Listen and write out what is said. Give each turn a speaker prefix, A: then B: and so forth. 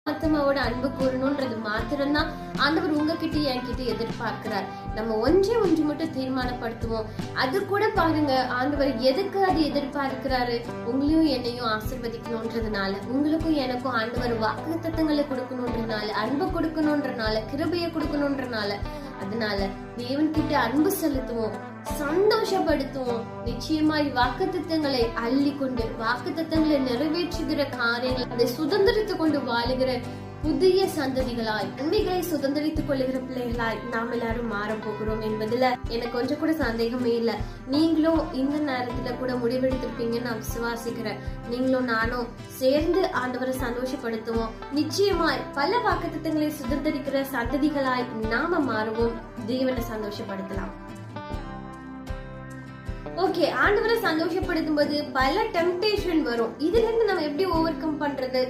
A: ஆத்மாவோட அன்பு கூறணும்ன்றது மாத்திரம்தான் ஆண்டவர் உங்ககிட்ட என்கிட்ட எதிர்பார்க்கிறார். நம்ம ஒன்று மட்டும் தீர்மானப்படுத்துவோம். அது கூட பாருங்க, ஆண்டவர் எதுக்கு அது எதிர்பார்க்கிறாரு? உங்களையும் என்னையும் ஆசீர்வதிக்கணும்ன்றதுனால, உங்களுக்கும் எனக்கும் ஆண்டவர் வாக்குத்தத்தங்களை கொடுக்கணும்ன்றதுனால, அன்பு கொடுக்கணும்ன்றனால, கிருபையை கொடுக்கணும்ன்றனால. அதனால தேவன் கிட்ட அன்பு செலுத்துவோம், சந்தோஷப்படுத்துவோம். நிச்சயமாய் வாக்குத்தத்தங்களை அள்ளி கொண்டு, வாக்குத்தத்தங்களை நிறைவேற்றுகிற காரியங்கள், அதை சுதந்திரித்து கொண்டு வாழுகிற புதிய சந்ததிகளாய், நன்மைகளை சுதந்திரித்துக் கொள்ளுகிற பிள்ளைகளாய் நாம் எல்லாரும் மாற போகிறோம் என்பதுல எனக்கு கொஞ்சம் கூட சந்தேகமே இல்லை. நீங்களும் இந்த நேரத்துல கூட முடிவெடுத்திருப்பீங்கன்னு நான் விசுவாசிக்கிறேன். நீங்களும் நானும் சேர்ந்து ஆண்டவரை சந்தோஷப்படுத்துவோம். நிச்சயமாய் பல வாக்குத்தத்தங்களை சுதந்திரிக்கிற சந்ததிகளாய் நாம மாறுவோம். தேவனை சந்தோஷப்படுத்தலாம். ஓகே, ஆண்டவரை சந்தோஷப்படுத்தும் போது பல டெம்டேஷன் வரும். இதுல இருந்து நம்ம எப்படி ஓவர் கம் பண்றது?